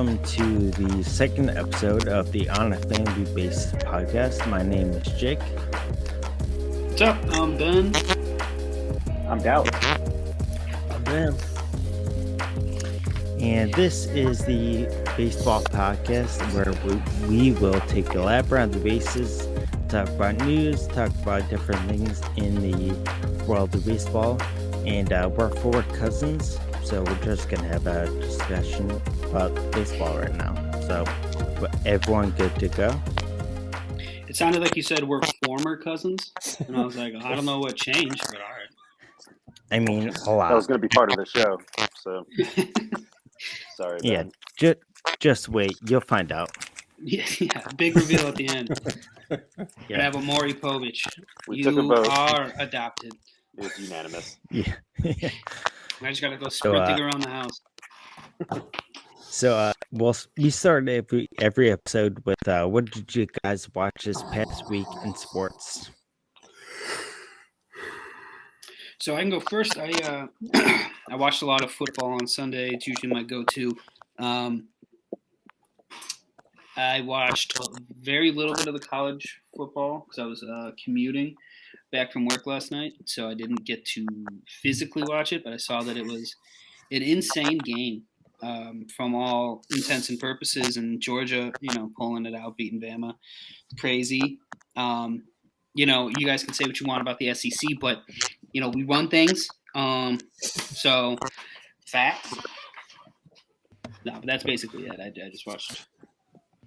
welcome to the second episode of the On a Family Basis podcast. My name is Jake. What's up? I'm Ben. I'm Dow. I'm Dan. And this is the baseball podcast where we will take a lap around the bases, talk about news, talk about different things in the world of baseball. And we're four cousins, so we're just going to have a discussion about baseball right now. So, everyone good to go? It sounded like you said we're former cousins, and I was like, I don't know what changed, but all right. I mean, a lot. That was going to be part of the show, so sorry. Yeah, just wait. You'll find out. Yeah, big reveal at the end. Gonna have a Maury Povich. You are adopted. It was unanimous. Yeah. I just gotta go sprinting around the house. So, we start every episode with what did you guys watch this past week in sports? So I can go first. I watched a lot of football on Sunday. It's usually my go-to. I watched very little bit of the college football because I was commuting back from work last night, so I didn't get to physically watch it, but I saw that it was an insane game from all intents and purposes, and Georgia, pulling it out, beating Bama. Crazy. You guys can say what you want about the SEC, but, we run things. So, facts. No, but that's basically it. I just watched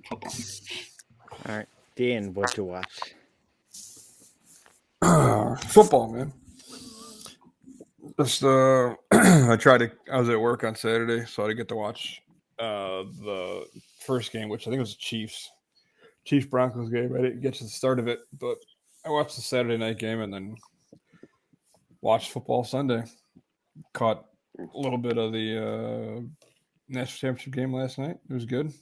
football. All right. Dan, what'd you watch? Football, man. Just I was at work on Saturday, so I didn't get to watch the first game, which I think was the Chiefs Broncos game. I didn't get to the start of it, but I watched the Saturday night game and then watched football Sunday. Caught a little bit of the national championship game last night. It was good.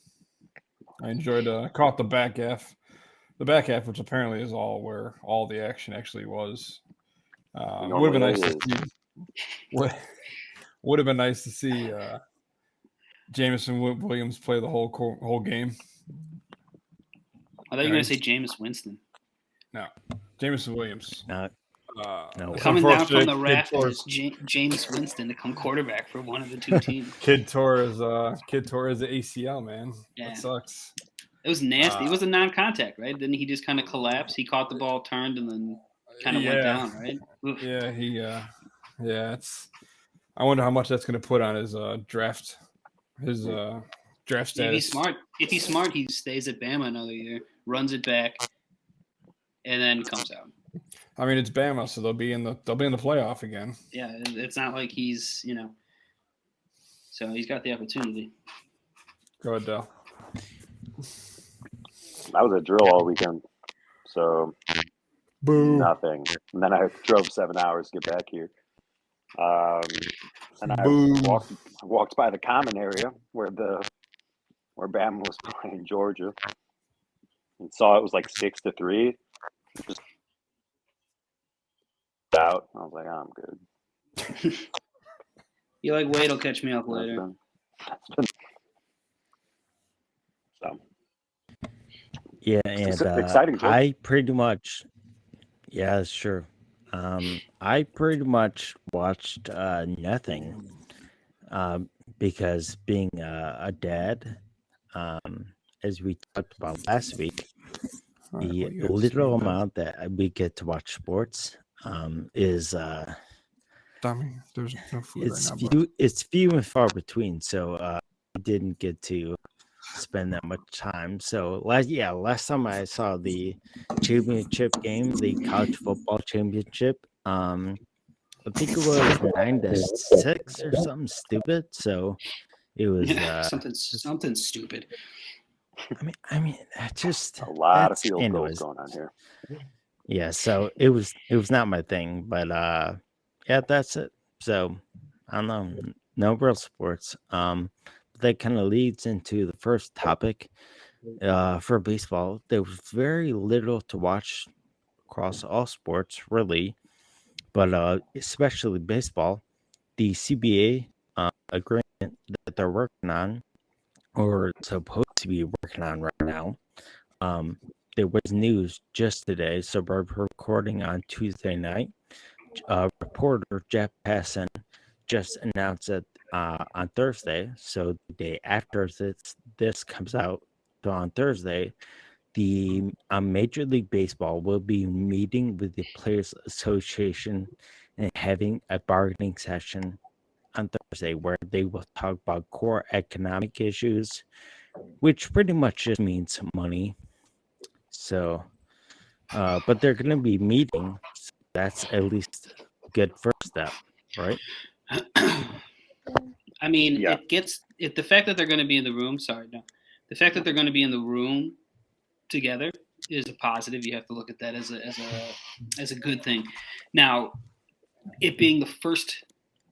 I enjoyed caught the back half. The back half, which apparently is all where all the action actually was. Would have been nice to see. Would have been nice to see Jameson Williams play the whole game. I thought you were going to say Jameis Winston. No, Jameson Williams. No. Coming down from the rafters, Jameis Winston to come quarterback for one of the two teams. Kid tore his ACL, man. Yeah. That sucks. It was nasty. It was a non-contact, right? Then he just kind of collapsed. He caught the ball, turned, and then kind of went down, right? Yeah, I wonder how much that's going to put on his draft status. If he's smart, he stays at Bama another year, runs it back, and then comes out. I mean, it's Bama, so they'll be in the playoff again. Yeah, it's not like he's so he's got the opportunity. Go ahead, Dale. I was at drill all weekend, so nothing. And then I drove 7 hours to get back here. And I walked by the common area where Bama was playing Georgia, and saw it was like 6-3. Just out. I was like, I'm good. You like, wait, I'll catch me up later. So. Yeah, and exciting. I pretty much, yeah, sure. I pretty much watched nothing because being a dad, as we talked about last week, the literal amount that we get to watch sports is Dummy, there's no food right now. It's few and far between, so I didn't get to spend that much time. So last time I saw the championship game, the college football championship, I think it was 9-6 or something stupid. So it was something stupid. I mean, just a lot of field goals going on here. Yeah, so it was not my thing, but yeah, that's it. So I don't know, no real sports. That kind of leads into the first topic for baseball. There was very little to watch across all sports, really, but especially baseball. The CBA agreement that they're working on or supposed to be working on right now. There was news just today, so we're recording on Tuesday night. Reporter Jeff Passan just announced that on Thursday, so the day after this comes out, so on Thursday, the Major League Baseball will be meeting with the Players Association and having a bargaining session on Thursday where they will talk about core economic issues, which pretty much just means money. So, but they're going to be meeting. So that's at least a good first step, right? I mean, Yeah. the fact that they're going to be in the room. Sorry, no, the fact that they're going to be in the room together is a positive. You have to look at that as a good thing. Now, it being the first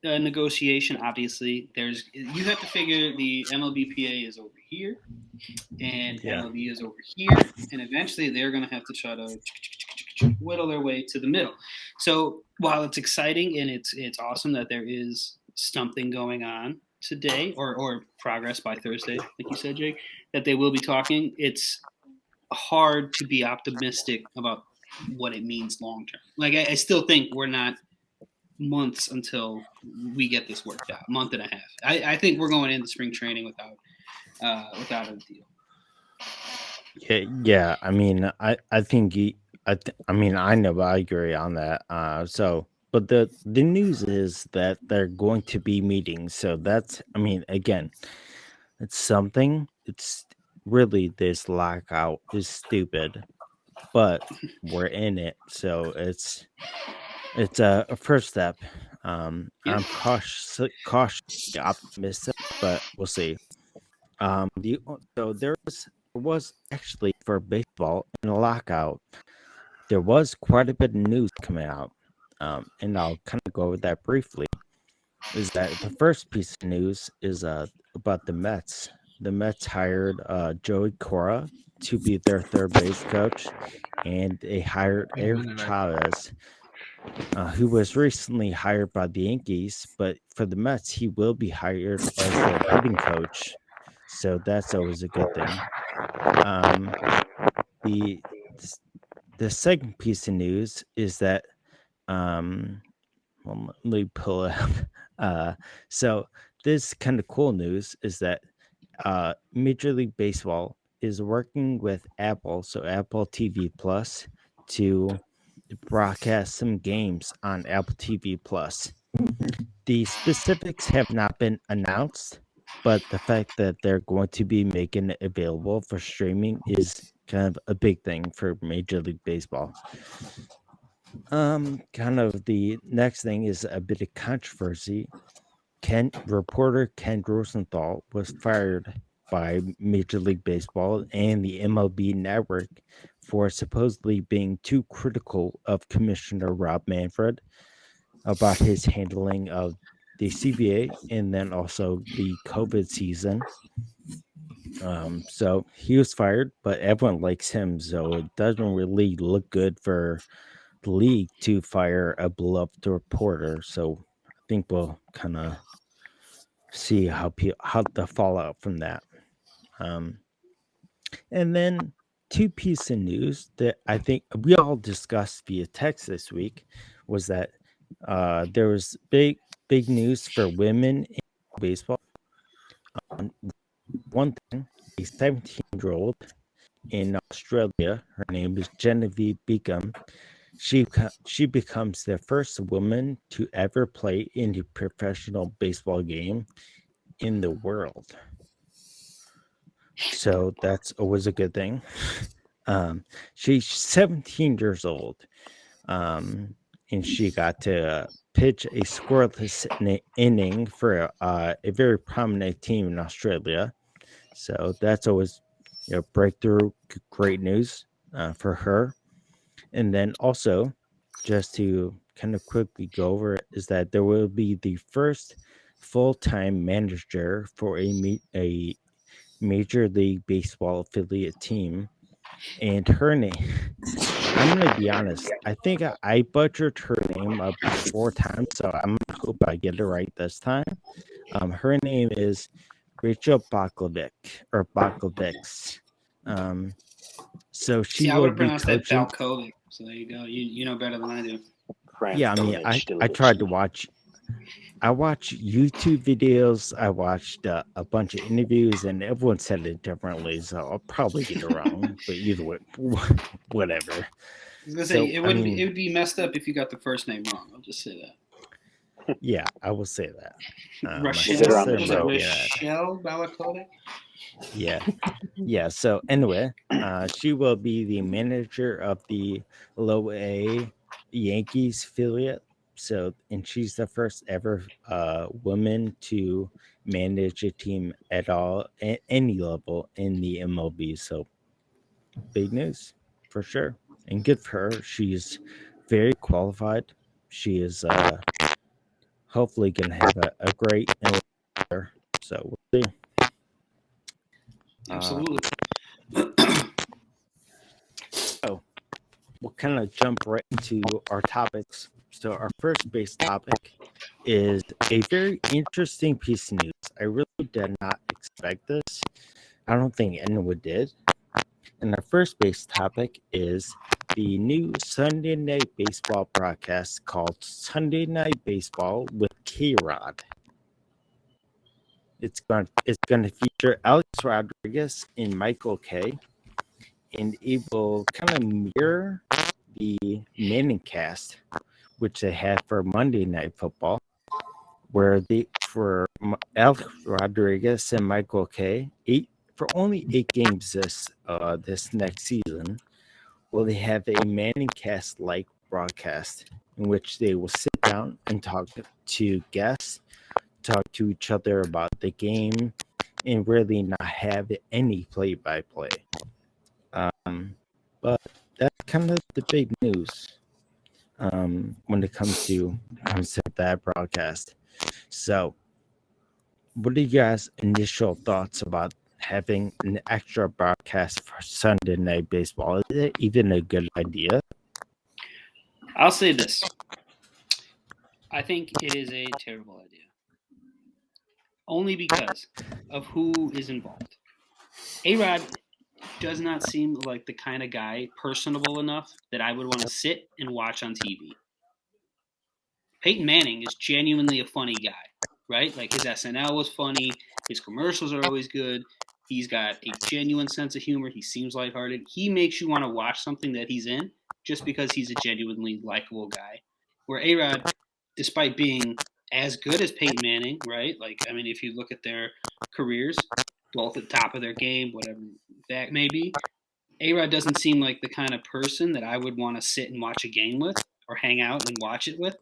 negotiation, obviously, you have to figure the MLBPA is over here, and MLB is over here, and eventually they're going to have to try to whittle their way to the middle. So while it's exciting and it's awesome that there is something going on today or progress by Thursday, like you said, Jake, that they will be talking, it's hard to be optimistic about what it means long term. Like I still think we're not months until we get this worked out. Month and a half. I think we're going into spring training without a deal. Yeah. I mean, I think I mean, I know, but I agree on that. But the news is that they're going to be meeting. So that's, I mean, again, it's something. It's really, this lockout is stupid, but we're in it, so it's a first step. Yeah. I'm cautiously optimistic, but we'll see. So there was actually, for baseball in a lockout, there was quite a bit of news coming out, and I'll kind of go over that briefly. Is that the first piece of news is about the Mets. The Mets hired Joey Cora to be their third base coach, and they hired Eric Chavez, who was recently hired by the Yankees, but for the Mets, he will be hired as their hitting coach. So that's always a good thing. Um, the the second piece of news is that well, let me pull it up. So this kind of cool news is that Major League Baseball is working with Apple, so Apple TV Plus, to broadcast some games on Apple TV Plus. The specifics have not been announced, but the fact that they're going to be making it available for streaming is kind of a big thing for Major League Baseball. Kind of the next thing is a bit of controversy. Reporter Ken Rosenthal was fired by Major League Baseball and the MLB network for supposedly being too critical of Commissioner Rob Manfred about his handling of the CBA and then also the COVID season. So he was fired, but everyone likes him, so it doesn't really look good for the league to fire a beloved reporter. So I think we'll kind of see how the fallout from that. And then two pieces of news that I think we all discussed via text this week was that there was big news for women in baseball. One thing, a 17-year-old in Australia, her name is Genevieve Beacom. She becomes the first woman to ever play in a professional baseball game in the world. So that's always a good thing. She's 17 years old, and she got to pitch a scoreless inning for a very prominent team in Australia. So that's always breakthrough, great news for her. And then also, just to kind of quickly go over it, is that there will be the first full-time manager for a Major League Baseball affiliate team, and her name. I'm gonna be honest. I think I butchered her name up 4 times, so I'm gonna hope I get it right this time. Her name is Rachel Bakovics. So she See, I will would have be pronounced that coaching. Balkovic. So there you go. You know better than I do. Yeah, I mean, I tried to watch. I watched YouTube videos. I watched a bunch of interviews, and everyone said it differently. So I'll probably get it wrong. But either way, whatever. I was gonna So, say it I wouldn't. mean- It would be messed up if you got the first name wrong. I'll just say that. Yeah, I will say that. My Consider on Rochelle, the sister was it show. might get it. Rochelle Balakovic? Yeah. So anyway, she will be the manager of the Low A Yankees affiliate. So, and she's the first ever woman to manage a team at all at any level in the MLB. So, big news for sure, and good for her. She's very qualified. She is hopefully going to have a great career. So we'll see. Absolutely. So we'll kind of jump right into our topics. So our first base topic is a very interesting piece of news. I really did not expect this. I don't think anyone did. And our first base topic is the new Sunday Night Baseball broadcast called Sunday Night Baseball with K-Rod. It's going to feature Alex Rodriguez and Michael Kay, and it will kind of mirror the Manning cast, which they had for Monday Night Football, where Alex Rodriguez and Michael Kay for only 8 games this next season. Will they have a Manning cast like broadcast in which they will sit down and talk to guests, talk to each other about the game, and really not have any play-by-play. But that's kind of the big news when it comes to that broadcast. So, what are you guys' initial thoughts about having an extra broadcast for Sunday Night Baseball? Is it even a good idea? I'll say this. I think it is a terrible idea. Only because of who is involved. A-Rod does not seem like the kind of guy personable enough that I would want to sit and watch on TV. Peyton Manning is genuinely a funny guy, right? Like his SNL was funny, his commercials are always good. He's got a genuine sense of humor. He seems lighthearted. He makes you want to watch something that he's in just because he's a genuinely likable guy. Where A-Rod, despite being as good as Peyton Manning, right? Like, I mean, if you look at their careers, both at the top of their game, whatever that may be, A-Rod doesn't seem like the kind of person that I would want to sit and watch a game with or hang out and watch it with.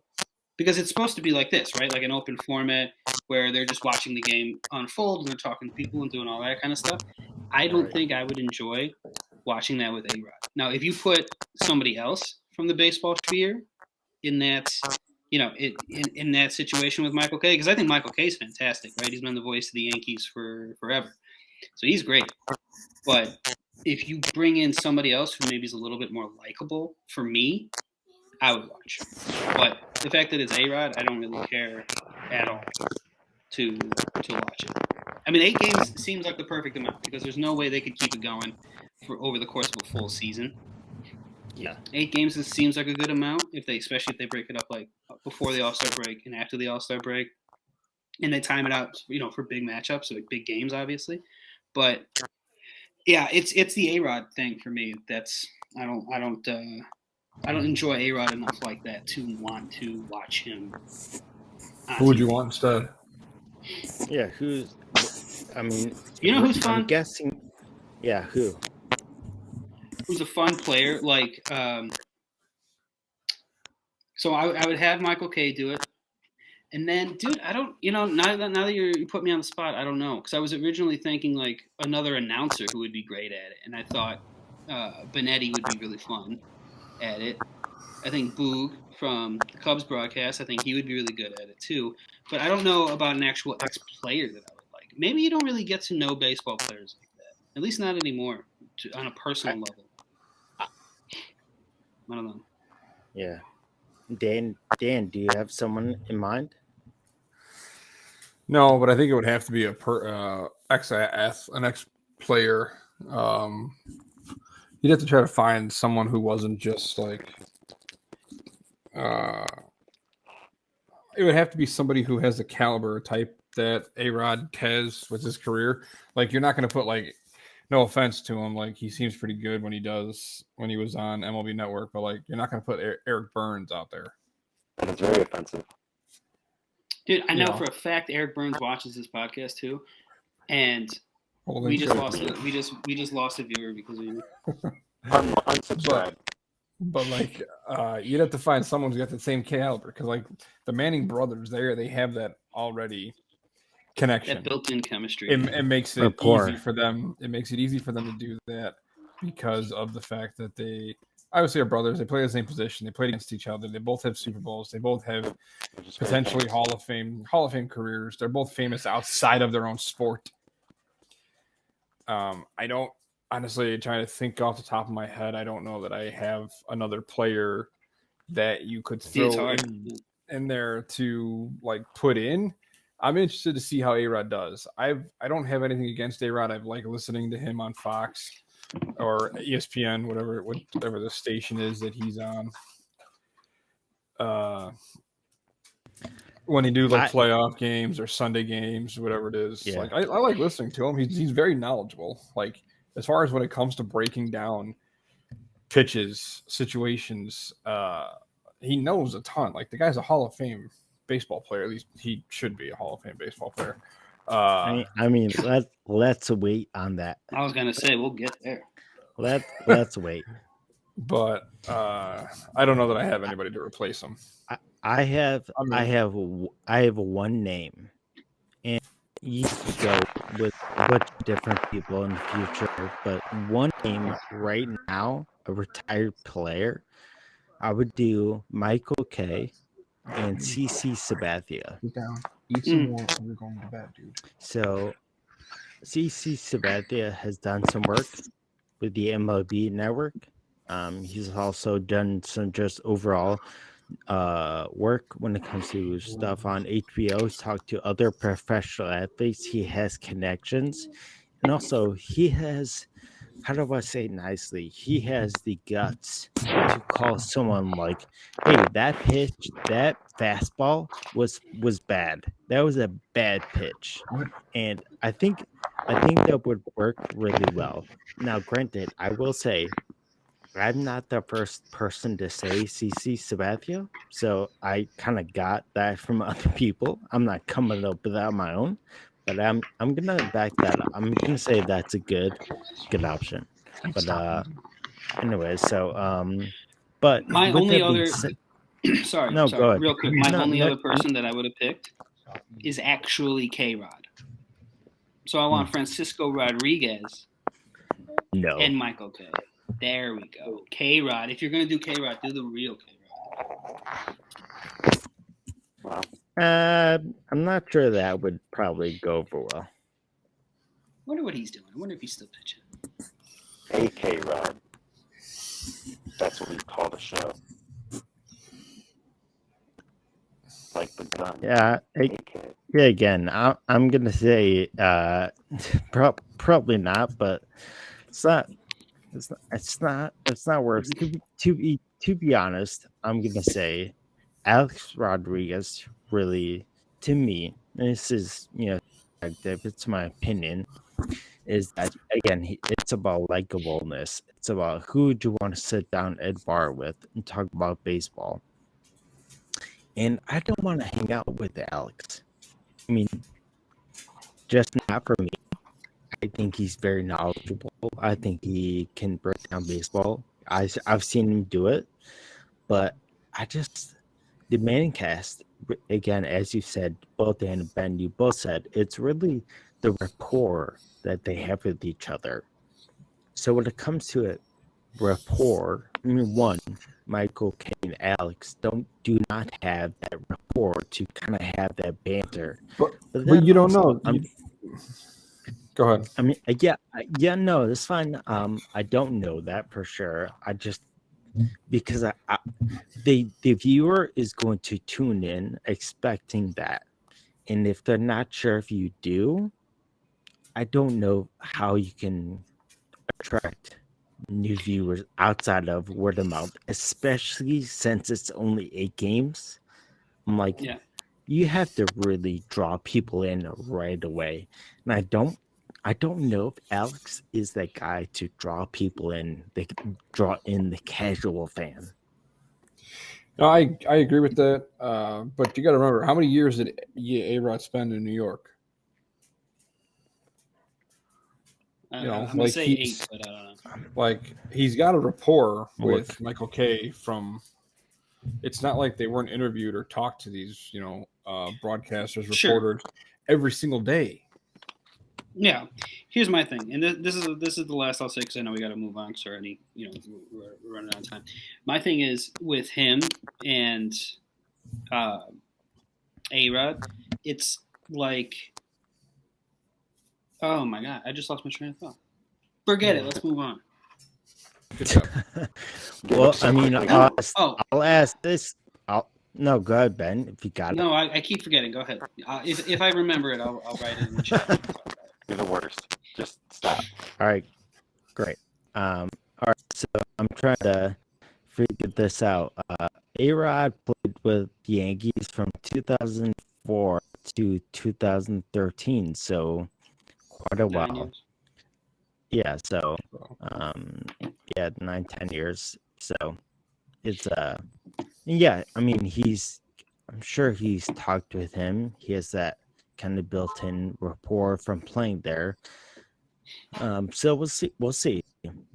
Because it's supposed to be like this, right? Like an open format where they're just watching the game unfold and they're talking to people and doing all that kind of stuff. I don't think I would enjoy watching that with A-Rod. Now, if you put somebody else from the baseball sphere in that, in that situation with Michael Kay, because I think Michael Kay is fantastic, right? He's been the voice of the Yankees for forever. So he's great. But if you bring in somebody else who maybe is a little bit more likable for me, I would watch. But the fact that it's A-Rod, I don't really care at all to watch it. I mean, 8 games seems like the perfect amount because there's no way they could keep it going for over the course of a full season. Yeah. 8 games seems like a good amount, especially if they break it up like before the All-Star break and after the All-Star break, and they time it out, for big matchups, so like big games, obviously. But yeah, it's the A-Rod thing for me. That's I don't enjoy A-Rod enough like that to want to watch him. Who would you want instead? Yeah, I mean, who's fun? I'm guessing. Yeah, who? Who's a fun player? Like, so I would have Michael Kay do it, and then, dude, I don't, now that you put me on the spot, I don't know, because I was originally thinking like another announcer who would be great at it, and I thought Benetti would be really fun at it. I think Boog from the Cubs broadcast, I think he would be really good at it too. But I don't know about an actual ex-player that I would like. Maybe you don't really get to know baseball players like that. At least not anymore, on a personal level. I don't know. Yeah. Dan, do you have someone in mind? No, but I think it would have to be an ex player. You'd have to try to find someone who wasn't just like. It would have to be somebody who has the caliber type that A-Rod has with his career. Like, you're not going to put, like, no offense to him, like, he seems pretty good when he was on MLB Network, but, like, you're not going to put Eric Burns out there. That's very offensive. Dude, I know for a fact Eric Burns watches this podcast too, and Holy we just shit. lost a viewer because of you. Unsubscribe. But like, you'd have to find someone who's got the same caliber, because like the Manning brothers, they have that already connection, That built-in chemistry. It makes it Rapport. easy for them. It makes it easy for them to do that because of the fact that they obviously are brothers. They play the same position. They played against each other. They both have Super Bowls. They both have potentially Hall of Fame careers. They're both famous outside of their own sport. I don't honestly, trying to think off the top of my head, I don't know that I have another player that you could throw in there to like put in. I'm interested to see how A-Rod does. I don't have anything against A-Rod. I've liked listening to him on Fox or ESPN, whatever the station is that he's on. When he do like playoff games or Sunday games, whatever it is, like I like listening to him. He's very knowledgeable. Like as far as when it comes to breaking down pitches, situations, he knows a ton. Like the guy's a Hall of Fame baseball player. At least he should be a Hall of Fame baseball player. I mean, let's wait on that. I was gonna say we'll get there. Let's wait. But I don't know that I have anybody to replace him. I have one name, and you can go with a bunch of different people in the future. But one name right now, a retired player, I would do Michael K. and CC Sabathia. Sit down. Eat some more before you're going to bed, dude. So, CC Sabathia has done some work with the MLB network. He's also done some just overall work when it comes to stuff on HBO. He's talked to other professional athletes. He has connections. And also, he has, how do I say it nicely? He has the guts to call someone like, hey, that pitch, that fastball was bad. That was a bad pitch. And I think that would work really well. Now, granted, I will say, I'm not the first person to say CC Sabathia, so I kind of got that from other people. I'm not coming up with that on my own, but I'm gonna back that up. I'm gonna say that's a good option. But anyway, so but my only other sorry, go ahead. Real quick. My only other person that I would have picked is actually K-Rod. So I want Francisco Rodriguez and Michael K. There we go. K-Rod. If you're going to do K-Rod, do the real K-Rod. Wow. I'm not sure that would probably go over well. I wonder what he's doing. I wonder if he's still pitching. Hey, K-Rod. That's what we call the show. Like the gun. Yeah. Again, I'm going to say probably not, but it's not. It's not worse. To be honest, I'm gonna say Alex Rodriguez really, to me, and this is it's my opinion, is that again it's about likableness. It's about who do you want to sit down at a bar with and talk about baseball. And I don't want to hang out with Alex. I mean, just not for me. I think he's very knowledgeable. I think he can break down baseball. I've seen him do it, but the Manning cast, again, as you said, both Dan and Ben, you both said, it's really the rapport that they have with each other. So when it comes to it, rapport, I mean, one, Michael, Kane, Alex do not have that rapport to kind of have that banter. But you don't know. Go ahead. I mean, no, that's fine. I don't know that for sure. I just because the viewer is going to tune in expecting that, And if they're not sure if you do, I don't know how you can attract new viewers outside of word of mouth, especially since it's only 8 games. I'm like, Yeah. you have to really draw people in right away. And I don't know if Alex is that guy to draw people in. They can draw in the casual fan. No, I agree with that. But you got to remember, how many years did A-Rod spend in New York? I'm gonna say 8, but I don't know. Like he's got a rapport with Look. Michael Kay from. It's not like they weren't interviewed or talked to these, broadcasters, Sure. reporters every single day. Yeah. Here's my thing, and this is the last I'll say because I know we got to move on because we're running out of time. My thing is with him and A-Rod, it's like, oh my god, I just lost my train of thought. Forget it. Let's move on. Good job. Well, I mean, Oh. I'll ask this. No, go ahead, Ben, if you got it. No, I keep forgetting. Go ahead. If I remember it, I'll write it in the chat. You're the worst. Just stop. All right, great. All right, so I'm trying to figure this out. A-Rod played with the Yankees from 2004 to 2013, so quite a 9 while. years. Yeah, so 9-10 years. So it's yeah, I mean I'm sure he's talked with him. He has that kind of built-in rapport from playing there. So we'll see.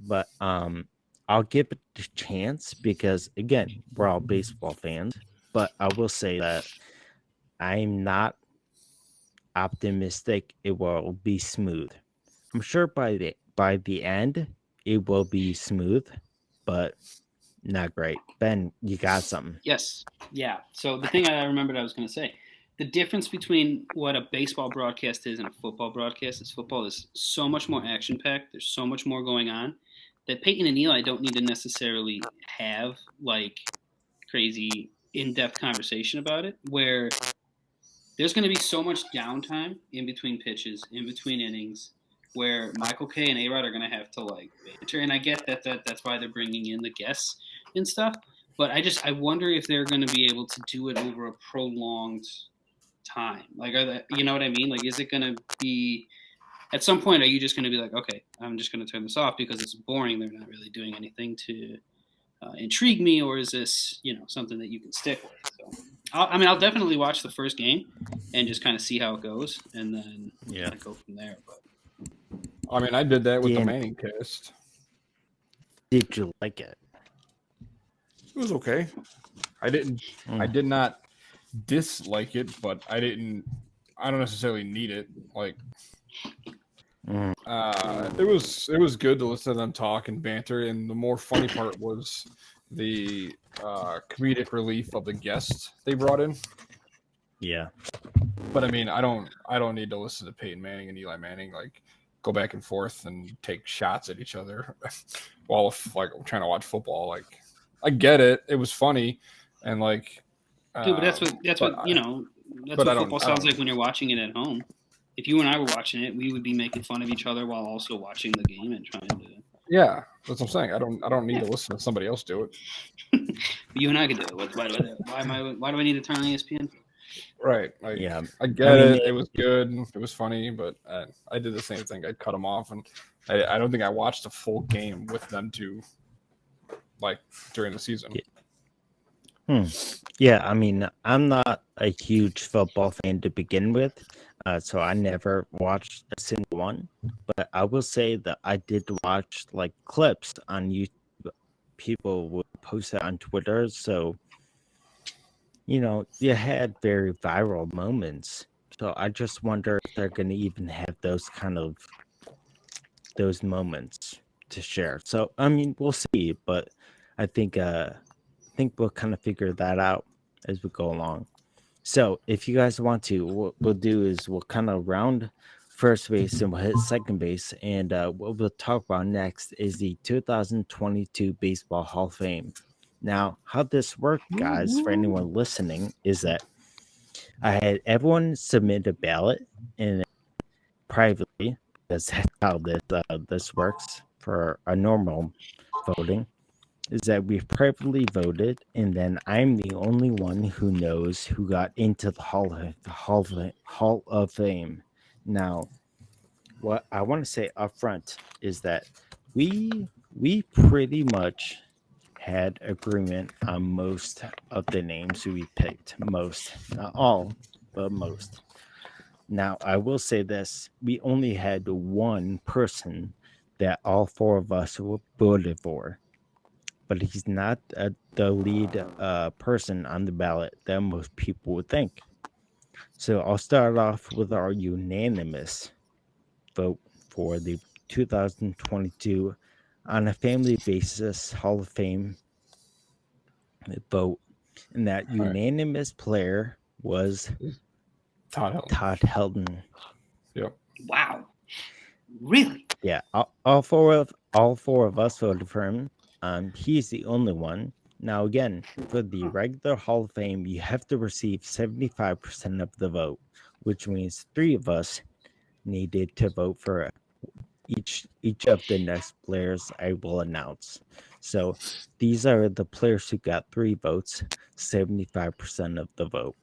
But I'll give it a chance because again, we're all baseball fans, but I will say that I'm not optimistic it will be smooth. I'm sure by the end it will be smooth, but not great. Ben, you got something. Yes. Yeah. So the thing I remembered I was going to say, the difference between what a baseball broadcast is and a football broadcast is football is so much more action packed. There's so much more going on that Peyton and Eli don't need to necessarily have like crazy in-depth conversation about it, where there's going to be so much downtime in between pitches, in between innings, where Michael Kay and A-Rod are going to have to like banter. And I get that's why they're bringing in the guests and stuff. But I wonder if they're going to be able to do it over a prolonged time. Like, you know what I mean? Like, is it going to be at some point? Are you just going to be like, okay, I'm just going to turn this off because it's boring. They're not really doing anything to intrigue me, or is this something that you can stick with? So, I'll definitely watch the first game and just kind of see how it goes, and then kind of go from there. But I mean, I did that with the Manning cast. Did you like it? It was okay. I did not dislike it, but I don't necessarily need it. Like, it was good to listen to them talk and banter, and the more funny part was the comedic relief of the guests they brought in. Yeah. But I mean, I don't need to listen to Peyton Manning and Eli Manning like go back and forth and take shots at each other while like trying to watch football. Like, I get it. It was funny, and like, dude, but that's what football sounds like when you're watching it at home. If you and I were watching it, we would be making fun of each other while also watching the game and trying to. Yeah, that's what I'm saying. I don't need to listen to somebody else do it. You and I could do it. Why do I need to turn on ESPN? Right. Like, yeah. I get it. It was good. It was funny, but I did the same thing. I'd cut them off, and I don't think I watched a full game with them too, like during the season. Yeah, I mean, I'm not a huge football fan to begin with, so I never watched a single one. But I will say that I did watch like clips on YouTube. People would post it on Twitter, so you had very viral moments. So I just wonder if they're going to even have those moments to share. So I mean, we'll see, but I think we'll kind of figure that out as we go along. So if you guys want to, what we'll do is we'll kind of round first base and we'll hit second base. And what we'll talk about next is the 2022 Baseball Hall of Fame. Now, how this works, guys, for anyone listening, is that I had everyone submit a ballot and privately, because that's how this works for a normal voting. Is that we've privately voted, and then I'm the only one who knows who got into the Hall of Fame. Now, what I want to say up front is that we pretty much had agreement on most of the names we picked. Most, not all, but most. Now, I will say this: we only had one person that all four of us voted for, but he's not the lead person on the ballot that most people would think. So I'll start off with our unanimous vote for the 2022 on a family basis Hall of Fame vote, and that All right. unanimous player was Todd Helton. Todd Helton. Yep. Wow. Really? Yeah, all four of us voted for him. He's the only one. Now, again, for the regular Hall of Fame, you have to receive 75% of the vote, which means three of us needed to vote for each of the next players I will announce. So these are the players who got 3 votes, 75% of the vote.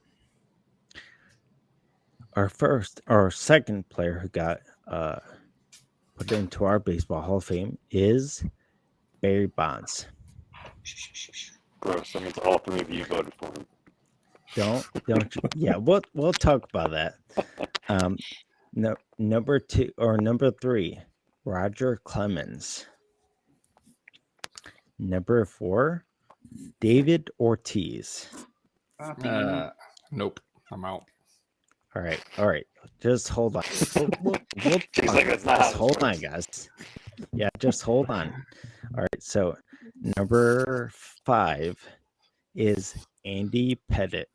Our second player who got put into our baseball Hall of Fame is Barry Bonds. Gross. That means all three of you voted for him. Don't you? Yeah, we'll talk about that. Number 2 or number 3, Roger Clemens. Number 4, David Ortiz. Nope. I'm out. All right. Just hold on. We'll She's like, that's not how just this hold on, works. guys. Yeah, just hold on. All right. So number 5 is Andy Pettit.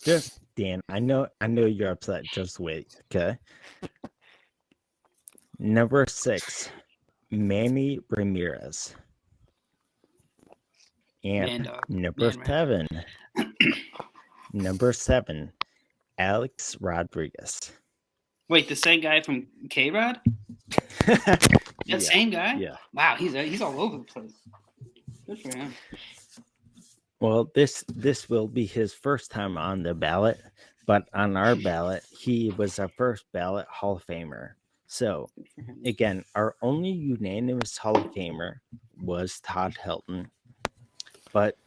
Just Dan, I know you're upset. Just wait, okay? Number 6, Manny Ramirez. And number 7, Alex Rodriguez. Wait, the same guy from K-Rod? That same guy? Yeah. Wow, he's all over the place. Good for him. Well, this will be his first time on the ballot, but on our ballot, he was our first ballot Hall of Famer. So, again, our only unanimous Hall of Famer was Todd Helton. But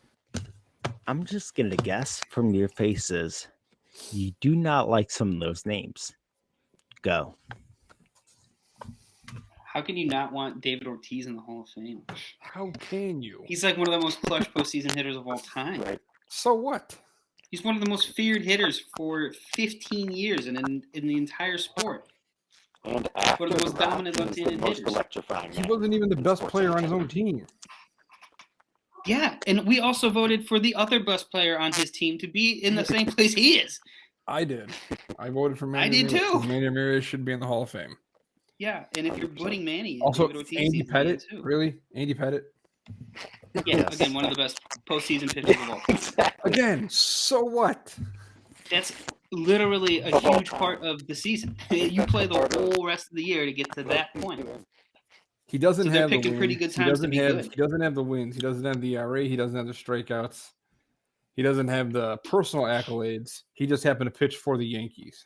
I'm just going to guess from your faces, you do not like some of those names. Go. How can you not want David Ortiz in the Hall of Fame? How can you? He's like one of the most clutch postseason hitters of all time. Right. So what? He's one of the most feared hitters for 15 years in the entire sport. And after One of the most dominant he's the left-handed most hitters. electrifying. He man wasn't even the in best sports player on his own entertainment. team. Yeah, and we also voted for the other best player on his team to be in the same place he is. I did. I voted for Manny. I did Ramirez, too. 'cause Manny Ramirez should be in the Hall of Fame. Yeah, and if you're 100%. putting Manny in, Also, David Ortiz Andy needs to be in Pettit. too. Really? Andy Pettit? Yeah, again, one of the best postseason pitchers of all time. Exactly. Again, so what? That's literally a Of all huge time. part of the season. You play the whole rest of the year to get to that point. He doesn't So they're have the picking wins. pretty good He times to doesn't be have. good. He doesn't have the wins. He doesn't have the ERA. He doesn't have the strikeouts. He doesn't have the personal accolades. He just happened to pitch for the Yankees.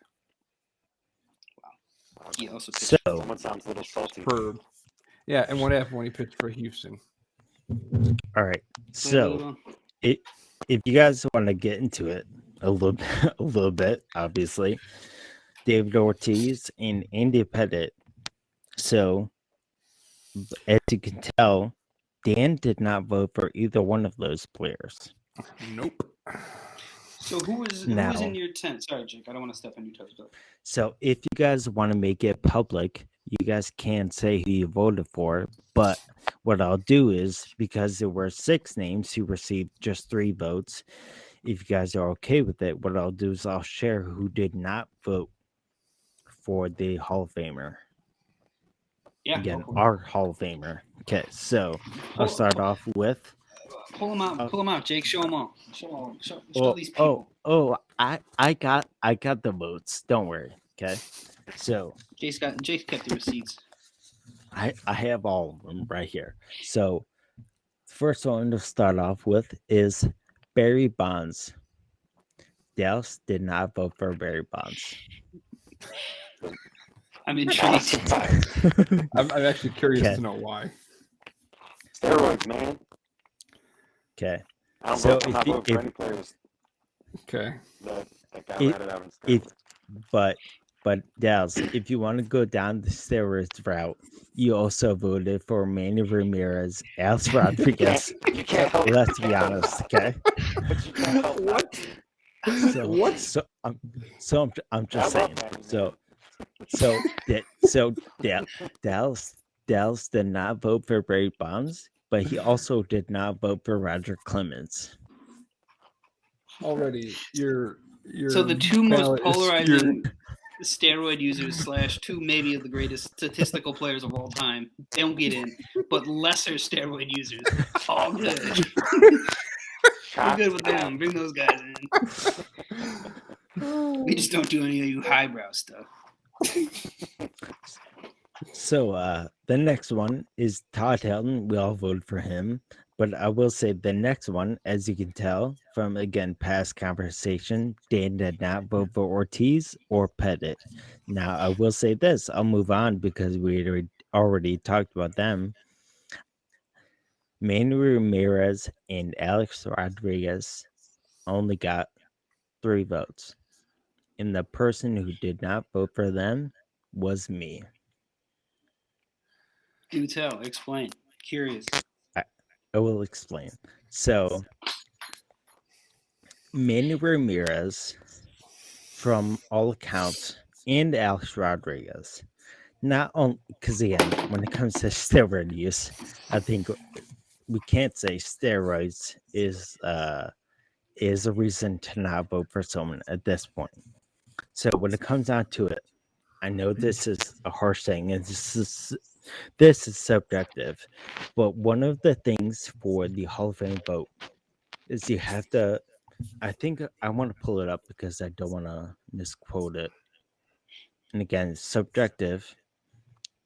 He also pitched. So, Someone sounds a little salty. For yeah, and what happened when he pitched for Houston? all right. So, if you guys want to get into it a little bit, obviously, David Ortiz and Andy Pettit. So, as you can tell, Dan did not vote for either one of those players. Nope. So who was Now- in your tent? Sorry, Jake, I don't want to step on your toes. But So, if you guys want to make it public, you guys can say who you voted for. But what I'll do is, because there were 6 names who received just 3 votes, if you guys are okay with it, what I'll do is I'll share who did not vote for the Hall of Famer. yeah, Again, go for it. our Hall of Famer. Okay, so I'll start off with Pull them out. Pull them out, Jake. Show them all. Show these Oh, people. I got the votes. Don't worry. Okay. So Jake kept the receipts. I have all of them right here. So first one to start off with is Barry Bonds. Dallas did not vote for Barry Bonds. I'm intrigued. I'm actually curious Okay. to know why. Steroids, man. Okay. I'm So not voting for any players Okay. that got ratted out on if steroids. but Dallas, if you want to go down the steroids route, you also voted for Manny Ramirez, Alex Rodriguez. You can't help Let's be honest, okay? But you can't help What? So, What? I'm just I love saying. Manny, Dallas did not vote for Barry Bonds, but he also did not vote for Roger Clemens. Already, you're So the two most ballot is polarizing steroid users / two maybe of the greatest statistical players of all time don't get in, but lesser steroid users, all good. We're good with them. Bring those guys in. We just don't do any of you highbrow stuff. So the next one is Todd Helton. We all voted for him. But I will say the next one, as you can tell from, again, past conversation, Dan did not vote for Ortiz or Pettit. Now, I will say this. I'll move on because we already talked about them. Manny Ramirez and Alex Rodriguez only got 3 votes. And the person who did not vote for them was me. Do tell. Explain. Curious. I will explain. So, Manny Ramirez, from all accounts, and Alex Rodriguez, not only because again, when it comes to steroid use, I think we can't say steroids is a reason to not vote for someone at this point. So when it comes down to it, I know this is a harsh thing, and this is subjective, but one of the things for the Hall of Fame vote is you have to. I think I want to pull it up because I don't want to misquote it. And again, it's subjective,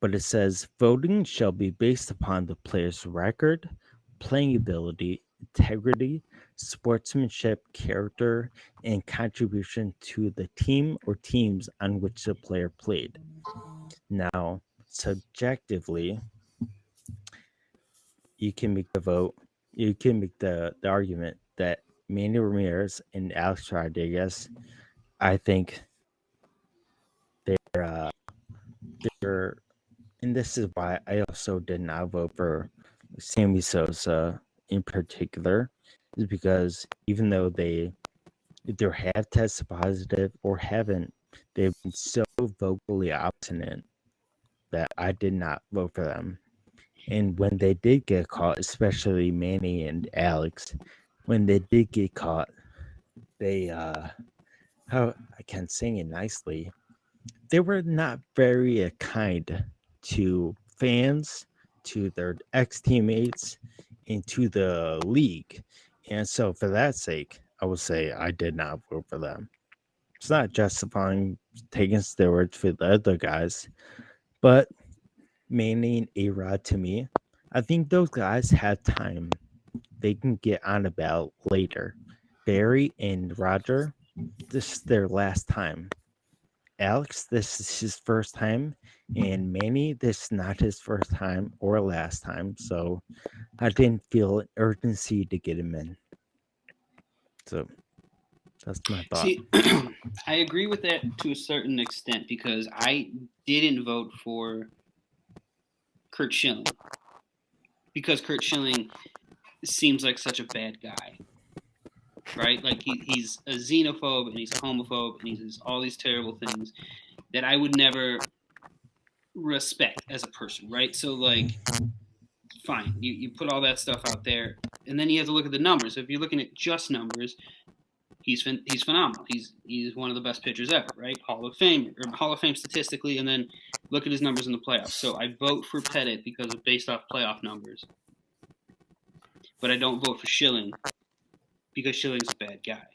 but it says voting shall be based upon the player's record, playing ability, integrity, sportsmanship, character, and contribution to the team or teams on which the player played. Now, subjectively, you can make the argument that Manny Ramirez and Alex Rodriguez, I think they're, and this is why I also did not vote for Sammy Sosa in particular, is because even though they either have tested positive or haven't, they've been so vocally obstinate that I did not vote for them. And when they did get caught, especially Manny and Alex, when they did get caught, they how I can't sing it nicely. They were not very kind to fans, to their ex teammates, and to the league. And so, for that sake, I would say I did not vote for them. It's not justifying taking steroids for the other guys, but Manny and A-Rod, to me, I think those guys have time. They can get on a ballot later. Barry and Roger, this is their last time. Alex, this is his first time, and Manny, this is not his first time or last time, so I didn't feel an urgency to get him in. So that's my thought. See, I agree with that to a certain extent because I didn't vote for Kurt Schilling because Kurt Schilling seems like such a bad guy, right? Like he's a xenophobe and he's a homophobe and he's all these terrible things that I would never respect as a person, right? So like, fine, you put all that stuff out there, and then you have to look at the numbers. If you're looking at just numbers, he's phenomenal. He's one of the best pitchers ever, right? Hall of Fame statistically, and then look at his numbers in the playoffs. So I vote for Pettit because of based off playoff numbers. but I don't vote for Schilling because Schilling's a bad guy.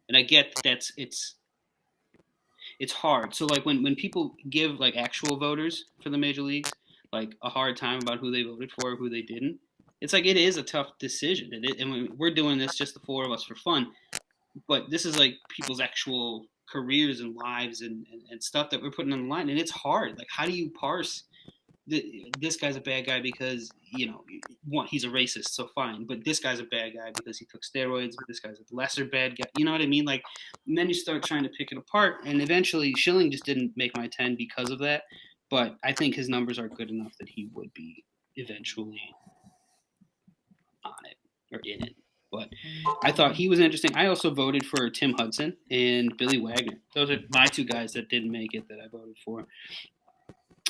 And I get that it's hard. So like when people give like actual voters for the major leagues like a hard time about who they voted for or who they didn't, it's like it is a tough decision. And we're doing this just the four of us for fun, but this is like people's actual careers and lives and stuff that we're putting on the line, and it's hard. Like, how do you parse this guy's a bad guy because he's a racist, so fine, but this guy's a bad guy because he took steroids, but this guy's a lesser bad guy, you know what I mean? Like, and then you start trying to pick it apart, and eventually Schilling just didn't make my 10 because of that, but I think his numbers are good enough that he would be eventually on it or in it. But I thought he was interesting. I also voted for Tim Hudson and Billy Wagner. Those are my two guys that didn't make it that I voted for.